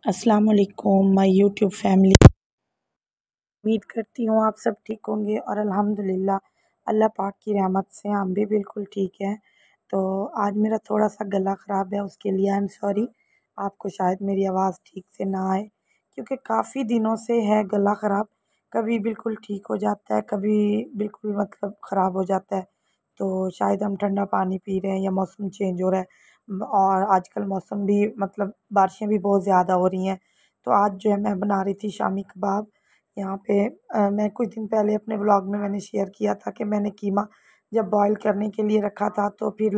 अस्सलाम वालेकुम my YouTube family. उम्मीद करती हूँ आप सब ठीक होंगे और अल्हम्दुलिल्लाह अल्लाह पाक की रहमत से हम भी बिल्कुल ठीक हैं। तो आज मेरा थोड़ा सा गला ख़राब है, उसके लिए आई एम सॉरी। आपको शायद मेरी आवाज़ ठीक से ना आए क्योंकि काफ़ी दिनों से है गला ख़राब। कभी बिल्कुल ठीक हो जाता है, कभी बिल्कुल मतलब ख़राब हो जाता है। तो शायद हम ठंडा पानी पी रहे हैं या मौसम चेंज हो रहा है। और आजकल मौसम भी मतलब बारिशें भी बहुत ज़्यादा हो रही हैं। तो आज जो है मैं बना रही थी शामी कबाब। यहाँ पे मैं कुछ दिन पहले अपने व्लॉग में मैंने शेयर किया था कि मैंने कीमा जब बॉईल करने के लिए रखा था तो फिर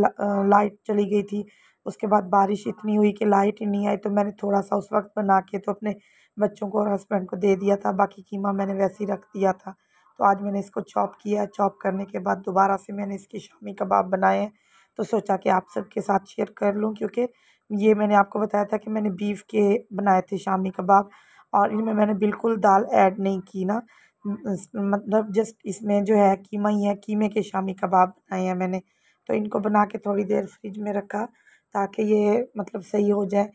लाइट चली गई थी। उसके बाद बारिश इतनी हुई कि लाइट ही नहीं आई, तो मैंने थोड़ा-सा उस वक़्त बना के तो अपने बच्चों को और हस्बैंड को दे दिया था, बाकी कीमा मैंने वैसे ही रख दिया था। तो आज मैंने इसको चॉप किया, चॉप करने के बाद दोबारा से मैंने इसके शामी कबाब बनाए हैं। तो सोचा कि आप सबके साथ शेयर कर लूँ क्योंकि ये मैंने आपको बताया था कि मैंने बीफ के बनाए थे शामी कबाब और इनमें मैंने बिल्कुल दाल ऐड नहीं की ना। मतलब जस्ट इसमें जो है कीमा ही है, कीमे के शामी कबाब बनाए हैं मैंने। तो इनको बना के थोड़ी देर फ्रिज में रखा ताकि ये मतलब सही हो जाए।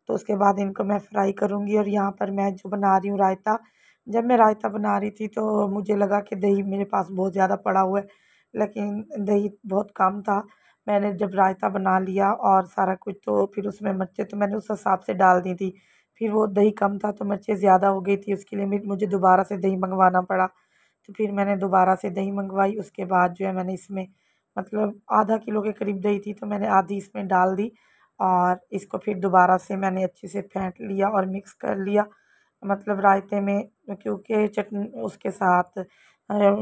तो उसके बाद इनको मैं फ्राई करूँगी और यहाँ पर मैं जो बना रही हूँ रायता। जब मैं रायता बना रही थी तो मुझे लगा कि दही मेरे पास बहुत ज़्यादा पड़ा हुआ है, लेकिन दही बहुत कम था। मैंने जब रायता बना लिया और सारा कुछ तो फिर उसमें मिर्चें तो मैंने उस हिसाब से डाल दी थी। फिर वो दही कम था तो मिर्चें ज़्यादा हो गई थी, उसके लिए मुझे दोबारा से दही मँगवाना पड़ा। तो फिर मैंने दोबारा से दही मँगवाई, उसके बाद जो है मैंने इसमें मतलब आधा किलो के करीब दही थी तो मैंने आधी इसमें डाल दी और इसको फिर दोबारा से मैंने अच्छे से फेंट लिया और मिक्स कर लिया। मतलब रायते में क्योंकि चटनी उसके साथ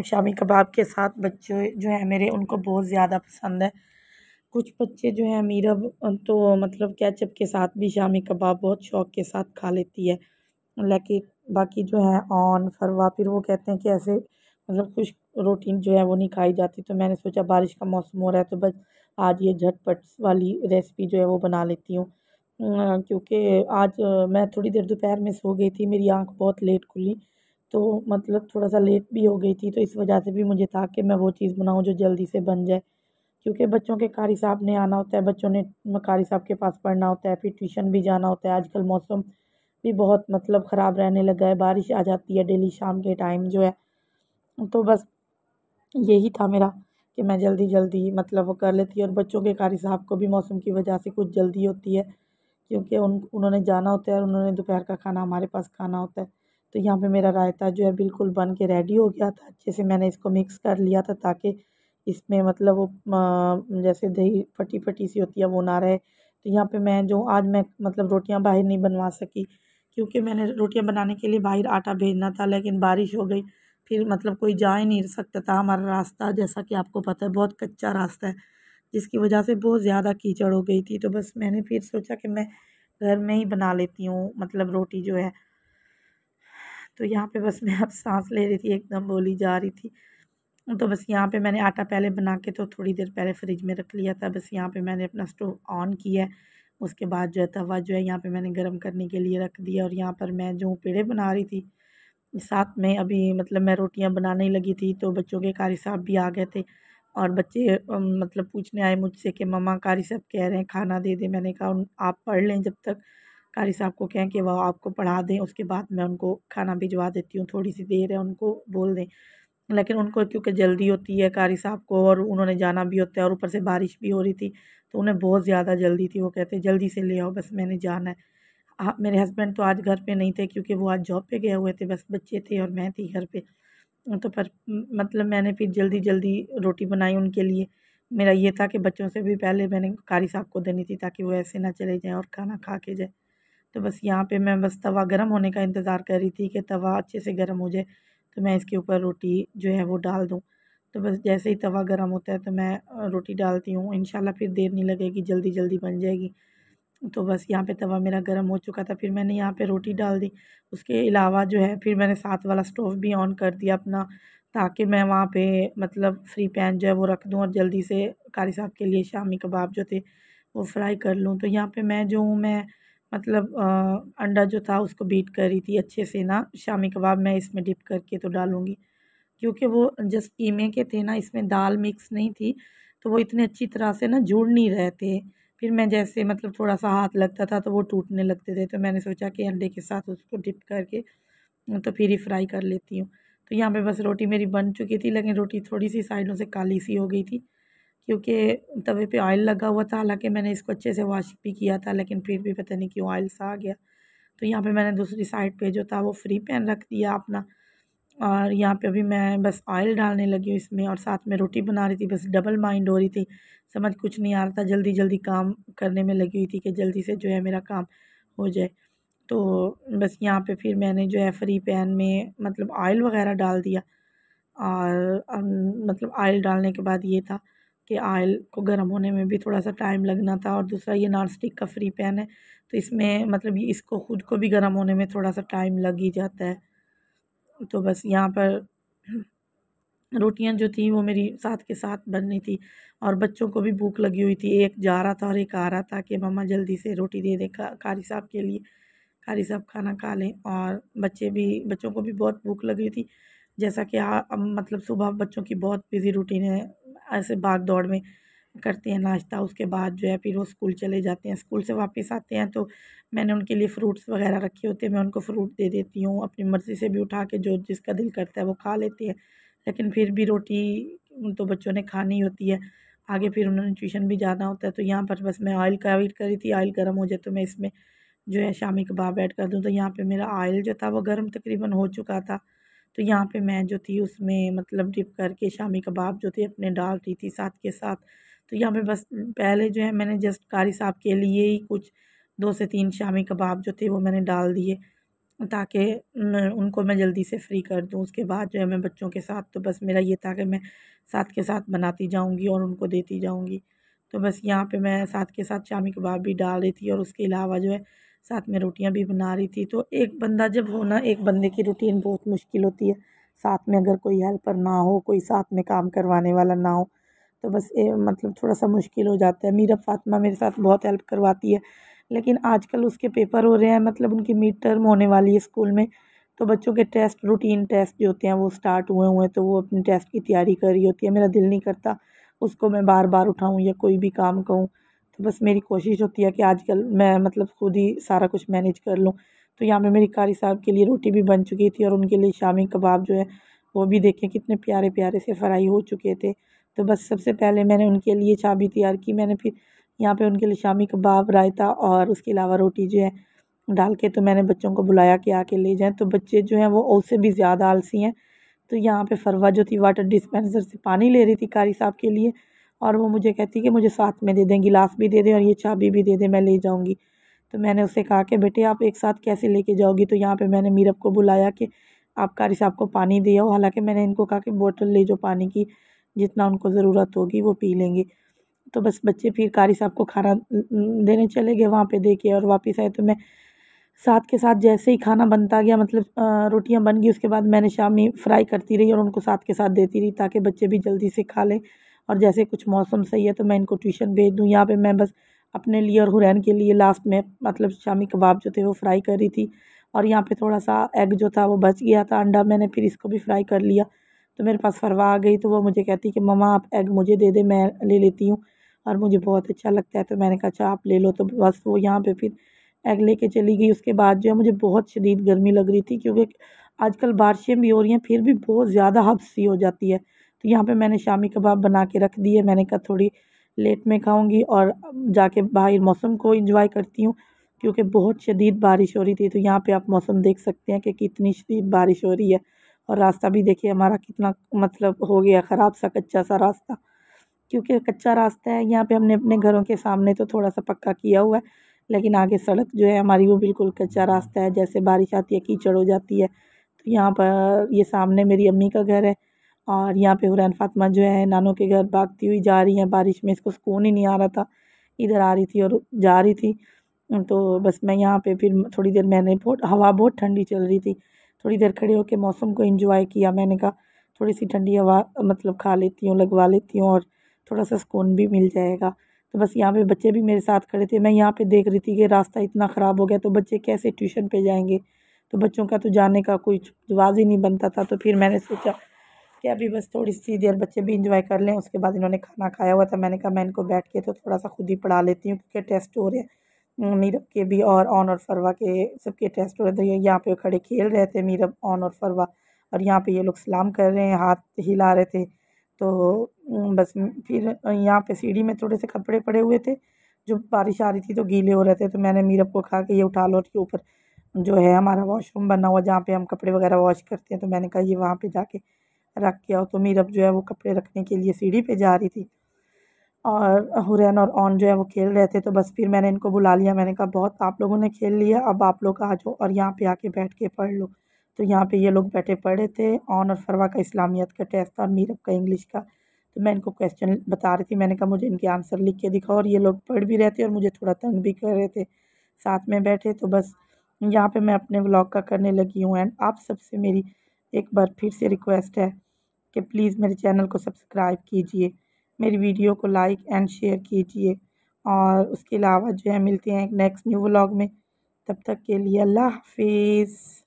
शामी कबाब के साथ बच्चे जो हैं मेरे उनको बहुत ज़्यादा पसंद है। कुछ बच्चे जो हैं मीरब तो मतलब केचप के साथ भी शामी कबाब बहुत शौक के साथ खा लेती है। लेकिन बाकी जो है ऑन फरवा फिर वो कहते हैं कि ऐसे मतलब खुश्क रोटी जो है वो नहीं खाई जाती। तो मैंने सोचा बारिश का मौसम हो रहा है तो बस आज ये झटपट वाली रेसिपी जो है वो बना लेती हूँ। क्योंकि आज मैं थोड़ी देर दोपहर में सो गई थी, मेरी आँख बहुत लेट खुली। तो मतलब थोड़ा-सा लेट भी हो गई थी, तो इस वजह से भी मुझे था कि मैं वो चीज़ बनाऊँ जो जल्दी से बन जाए। क्योंकि बच्चों के क़ारी साहब ने आना होता है, बच्चों ने क़ारी साहब के पास पढ़ना होता है, फिर ट्यूशन भी जाना होता है। आजकल मौसम भी बहुत मतलब ख़राब रहने लगा है, बारिश आ जाती है डेली शाम के टाइम जो है। तो बस यही था मेरा कि मैं जल्दी-जल्दी मतलब वो कर लेती और बच्चों के क़ारी साहब को भी मौसम की वजह से कुछ जल्दी होती है क्योंकि उन्होंने जाना होता है और उन्होंने दोपहर का खाना हमारे पास खाना होता है। तो यहाँ पे मेरा रायता जो है बिल्कुल बन के रेडी हो गया था, अच्छे से मैंने इसको मिक्स कर लिया था ताकि इसमें मतलब वो जैसे दही फटी-फटी सी होती है वो ना रहे। तो यहाँ पे मैं जो आज मैं मतलब रोटियाँ बाहर नहीं बनवा सकी क्योंकि मैंने रोटियाँ बनाने के लिए बाहर आटा भेजना था, लेकिन बारिश हो गई। फिर मतलब कोई जा ही नहीं सकता था, हमारा रास्ता जैसा कि आपको पता है बहुत कच्चा रास्ता है, जिसकी वजह से बहुत ज़्यादा कीचड़ हो गई थी। तो बस मैंने फिर सोचा कि मैं घर में ही बना लेती हूँ मतलब रोटी जो है। तो यहाँ पे बस मैं अब साँस ले रही थी, एकदम बोली जा रही थी। तो बस यहाँ पे मैंने आटा पहले बना के तो थोड़ी देर पहले फ्रिज में रख लिया था। बस यहाँ पे मैंने अपना स्टोव ऑन किया है। उसके बाद जो है तवा जो है यहाँ पे मैंने गरम करने के लिए रख दिया और यहाँ पर मैं जो पेड़े बना रही थी, साथ में अभी मतलब मैं रोटियाँ बनाने ही लगी थी तो बच्चों के क़ारी साहब भी आ गए थे और बच्चे मतलब पूछने आए मुझसे कि मम्मा क़ारी साहब कह रहे हैं खाना दे दें। मैंने कहा आप पढ़ लें जब तक, क़ारी साहब को कहें कि वो आपको पढ़ा दें, उसके बाद मैं उनको खाना भिजवा देती हूँ, थोड़ी-सी देर है उनको बोल दें। लेकिन उनको क्योंकि जल्दी होती है क़ारी साहब को और उन्होंने जाना भी होता है और ऊपर से बारिश भी हो रही थी, तो उन्हें बहुत ज़्यादा जल्दी थी। वो कहते जल्दी से ले आओ बस मैंने जाना है। हाँ, मेरे हस्बैंड तो आज घर पे नहीं थे क्योंकि वो आज जॉब पे गए हुए थे, बस बच्चे थे और मैं थी घर पे। तो पर मतलब मैंने फिर जल्दी-जल्दी रोटी बनाई उनके लिए। मेरा ये था कि बच्चों से भी पहले मैंने क़ारी साहब को देनी थी ताकि वो ऐसे ना चले जाएँ और खाना खा के जाएँ। तो बस यहाँ पे मैं बस तवा गरम होने का इंतज़ार कर रही थी कि तवा अच्छे से गरम हो जाए, तो मैं इसके ऊपर रोटी जो है वो डाल दूँ। तो बस जैसे ही तवा गरम होता है तो मैं रोटी डालती हूँ, इंशाल्लाह फिर देर नहीं लगेगी, जल्दी-जल्दी बन जाएगी। तो बस यहाँ पे तवा मेरा गरम हो चुका था, फिर मैंने यहाँ पे रोटी डाल दी। उसके अलावा जो है फिर मैंने साथ वाला स्टोव भी ऑन कर दिया अपना, ताकि मैं वहाँ पे मतलब फ्री पैन जो है वो रख दूँ और जल्दी से क़ारी साहब के लिए शामी कबाब जो थे वो फ्राई कर लूँ। तो यहाँ पे मैं जो हूँ मैं मतलब अंडा जो था उसको बीट कर रही थी अच्छे से ना, शामी कबाब मैं इसमें डिप करके तो डालूँगी। क्योंकि वो जस्ट कीमे के थे ना, इसमें दाल मिक्स नहीं थी, तो वो इतने अच्छी तरह से ना जुड़ नहीं रहे थे। फिर मैं जैसे मतलब थोड़ा सा हाथ लगता था तो वो टूटने लगते थे, तो मैंने सोचा कि अंडे के साथ उसको डिप करके तो फिर ही फ्राई कर लेती हूँ। तो यहाँ पे बस रोटी मेरी बन चुकी थी, लेकिन रोटी थोड़ी सी साइडों से काली सी हो गई थी क्योंकि तवे पे ऑयल लगा हुआ था। हालांकि मैंने इसको अच्छे से वॉश भी किया था, लेकिन फिर भी पता नहीं क्यों ऑयल सा आ गया। तो यहाँ पे मैंने दूसरी साइड पे जो था वो फ्री पैन रख दिया अपना, और यहाँ पे अभी मैं बस ऑयल डालने लगी हूँ इसमें, और साथ में रोटी बना रही थी। बस डबल माइंड हो रही थी, समझ कुछ नहीं आ रहा था, जल्दी जल्दी काम करने में लगी हुई थी कि जल्दी से जो है मेरा काम हो जाए। तो बस यहाँ पे फिर मैंने जो है फ्री पैन में मतलब ऑयल वगैरह डाल दिया, और मतलब ऑयल डालने के बाद ये था कि ऑयल को गर्म होने में भी थोड़ा सा टाइम लगना था, और दूसरा ये नॉन स्टिक का फ्री पैन है तो इसमें मतलब ये इसको खुद को भी गर्म होने में थोड़ा सा टाइम लग ही जाता है। तो बस यहाँ पर रोटियां जो थी वो मेरी साथ के साथ बन रही थी, और बच्चों को भी भूख लगी हुई थी। एक जा रहा था और एक आ रहा था कि मम्मा जल्दी से रोटी दे दे कारी साहब के लिए, कारी साहब खाना खा लें। और बच्चों को भी बहुत भूख लगी थी। जैसा कि मतलब सुबह बच्चों की बहुत बिजी रूटीन है, ऐसे भाग दौड़ में करते हैं नाश्ता, उसके बाद जो है फिर वो स्कूल चले जाते हैं। स्कूल से वापस आते हैं तो मैंने उनके लिए फ्रूट्स वगैरह रखे होते हैं, मैं उनको फ्रूट दे देती हूँ। अपनी मर्ज़ी से भी उठा के जो जिसका दिल करता है वो खा लेते हैं, लेकिन फिर भी रोटी तो बच्चों ने खानी होती है। आगे फिर उन्होंने ट्यूशन भी जाना होता है। तो यहाँ पर बस मैं ऑयल का वेट कर रही थी, ऑयल गर्म हो जाए तो मैं इसमें जो है शामी कबाब ऐड कर दूँ। तो यहाँ पे मेरा ऑयल जो था वो गर्म तकरीबन हो चुका था। तो यहाँ पे मैं जो थी उसमें मतलब डिप करके शामी कबाब जो थे अपने डाल रही थी साथ के साथ। तो यहाँ पे बस पहले जो है मैंने जस्ट कारी साहब के लिए ही कुछ 2 से 3 शामी कबाब जो थे वो मैंने डाल दिए, ताकि उनको मैं जल्दी से फ्री कर दूँ। उसके बाद जो है मैं बच्चों के साथ तो बस मेरा ये था कि मैं साथ के साथ बनाती जाऊँगी और उनको देती जाऊँगी। तो बस यहाँ पे मैं साथ के साथ शामी कबाब भी डाल रही थी, और उसके अलावा जो है साथ में रोटियां भी बना रही थी। तो एक बंदा जब हो ना, एक बंदे की रूटीन बहुत मुश्किल होती है। साथ में अगर कोई हेल्पर ना हो, कोई साथ में काम करवाने वाला ना हो, तो बस मतलब थोड़ा सा मुश्किल हो जाता है। मीरा फातिमा मेरे साथ बहुत हेल्प करवाती है, लेकिन आजकल उसके पेपर हो रहे हैं, मतलब उनकी मिड टर्म होने वाली है स्कूल में। तो बच्चों के टेस्ट, रूटीन टेस्ट जो होते हैं वो स्टार्ट हुए हुए हैं, तो वो अपने टेस्ट की तैयारी कर रही होती है। मेरा दिल नहीं करता उसको मैं बार बार उठाऊँ या कोई भी काम कहूँ। तो बस मेरी कोशिश होती है कि आजकल मैं मतलब खुद ही सारा कुछ मैनेज कर लूँ। तो यहाँ पे मेरी कारी साहब के लिए रोटी भी बन चुकी थी, और उनके लिए शामी कबाब जो है वो भी देखें कितने प्यारे प्यारे से फ्राई हो चुके थे। तो बस सबसे पहले मैंने उनके लिए चाबी तैयार की। मैंने फिर यहाँ पे उनके लिए शामी कबाब, रायता और उसके अलावा रोटी जो है डाल के, तो मैंने बच्चों को बुलाया कि आके ले जाएं। तो बच्चे जो हैं वो उससे भी ज़्यादा आलसी हैं। तो यहाँ पे फरवा जो थी वाटर डिस्पेंसर से पानी ले रही थी कारी साहब के लिए, और वो मुझे कहती कि मुझे साथ में दे दें, गिलास भी दे दें और ये चाबी भी दे दें, मैं ले जाऊँगी। तो मैंने उससे कहा कि बेटे आप एक साथ कैसे लेके जाओगी। तो यहाँ पे मैंने मीरब को बुलाया कि आप कारी साहब को पानी दे आओ। हालांकि मैंने इनको कहा कि बोतल ले जो पानी की, जितना उनको ज़रूरत होगी वो पी लेंगे। तो बस बच्चे फिर कारी साहब को खाना देने चले गए वहाँ पे दे के, और वापस आए तो मैं साथ के साथ जैसे ही खाना बनता गया, मतलब रोटियां बन गई, उसके बाद मैंने शामी फ्राई करती रही और उनको साथ के साथ देती रही ताकि बच्चे भी जल्दी से खा लें। और जैसे कुछ मौसम सही है तो मैं इनको ट्यूशन भेज दूँ। यहाँ पे मैं बस अपने लिए और हुरैन के लिए लास्ट में मतलब शामी कबाब जो थे वो फ्राई कर रही थी, और यहाँ पे थोड़ा सा एग जो था वो बच गया था, अंडा, मैंने फिर इसको भी फ्राई कर लिया। तो मेरे पास फरवा आ गई, तो वो मुझे कहती कि मम्मा आप एग मुझे दे दे, मैं ले लेती हूँ और मुझे बहुत अच्छा लगता है। तो मैंने कहा अच्छा आप ले लो। तो बस वो यहाँ पे फिर एग लेके चली गई। उसके बाद जो है मुझे बहुत शदीद गर्मी लग रही थी, क्योंकि आजकल बारिशें भी हो रही हैं, फिर भी बहुत ज़्यादा हद सी हो जाती है। तो यहाँ पे मैंने शामी कबाब बना के रख दिए। मैंने कहा थोड़ी लेट में खाऊंगी और जाके बाहर मौसम को इंजॉय करती हूँ, क्योंकि बहुत शदीद बारिश हो रही थी। तो यहाँ पे आप मौसम देख सकते हैं कि कितनी शदीद बारिश हो रही है, और रास्ता भी देखिए हमारा कितना मतलब हो गया ख़राब सा, कच्चा सा रास्ता। क्योंकि कच्चा रास्ता है यहाँ पे, हमने अपने घरों के सामने तो थोड़ा सा पक्का किया हुआ है, लेकिन आगे सड़क जो है हमारी वो बिल्कुल कच्चा रास्ता है। जैसे बारिश आती है कीचड़ हो जाती है। तो यहाँ पर ये सामने मेरी अम्मी का घर है, और यहाँ पे हुरैन फातिमा जो है नानों के घर भागती हुई जा रही हैं बारिश में। इसको सुकून ही नहीं आ रहा था, इधर आ रही थी और जा रही थी। तो बस मैं यहाँ पे फिर थोड़ी देर, मैंने बहुत हवा बहुत ठंडी चल रही थी, थोड़ी देर खड़े होकर मौसम को एंजॉय किया। मैंने कहा थोड़ी सी ठंडी हवा मतलब खा लेती हूँ, लगवा लेती हूँ, और थोड़ा सा सुकून भी मिल जाएगा। तो बस यहाँ पे बच्चे भी मेरे साथ खड़े थे। मैं यहाँ पे देख रही थी कि रास्ता इतना ख़राब हो गया, तो बच्चे कैसे ट्यूशन पे जाएंगे। तो बच्चों का तो जाने का कोई जवाब ही नहीं बनता था। तो फिर मैंने सोचा के अभी बस थोड़ी सी देर बच्चे भी इंजॉय कर लें, उसके बाद इन्होंने खाना खाया हुआ था। मैंने कहा मैं इनको बैठ के तो थोड़ा सा खुद ही पढ़ा लेती हूँ, क्योंकि टेस्ट हो रहे हैं मीरब के भी और ऑन और फरवा के, सबके टेस्ट हो रहे थे। ये यहाँ पे खड़े खेल रहे थे मीरब, ऑन और फरवा, और यहाँ पे ये लोग सलाम कर रहे हैं, हाथ हिला रहे थे। तो बस फिर यहाँ पे सीढ़ी में थोड़े से कपड़े पड़े हुए थे, जो बारिश आ रही थी तो गीले हो रहे थे। तो मैंने मीरब को कहा कि ये उठा लो, और के ऊपर जो है हमारा वॉशरूम बना हुआ जहाँ पे हम कपड़े वगैरह वॉश करते हैं, तो मैंने कहा ये वहाँ पे जाके रख के आओ। तो मीरब जो है वो कपड़े रखने के लिए सीढ़ी पे जा रही थी, और हुरैन और ऑन जो है वो खेल रहे थे। तो बस फिर मैंने इनको बुला लिया, मैंने कहा बहुत आप लोगों ने खेल लिया, अब आप लोग आ जाओ और यहाँ पे आके बैठ के पढ़ लो। तो यहाँ पे ये लोग बैठे पढ़े थे। ऑन और फरवा का इस्लामियत का टेस्ट था और मीरब का इंग्लिश का। तो मैं इनको क्वेश्चन बता रही थी, मैंने कहा मुझे इनके आंसर लिख के दिखाओ, और ये लोग पढ़ भी रहे थे और मुझे थोड़ा तंग भी कर रहे थे, साथ में बैठे। तो बस यहाँ पे मैं अपने व्लॉग का करने लगी हूँ। एंड आप सबसे मेरी एक बार फिर से रिक्वेस्ट है कि प्लीज़ मेरे चैनल को सब्सक्राइब कीजिए, मेरी वीडियो को लाइक एंड शेयर कीजिए, और उसके अलावा जो है मिलते हैं एक नेक्स्ट न्यू व्लॉग में। तब तक के लिए अल्लाह हाफिज़।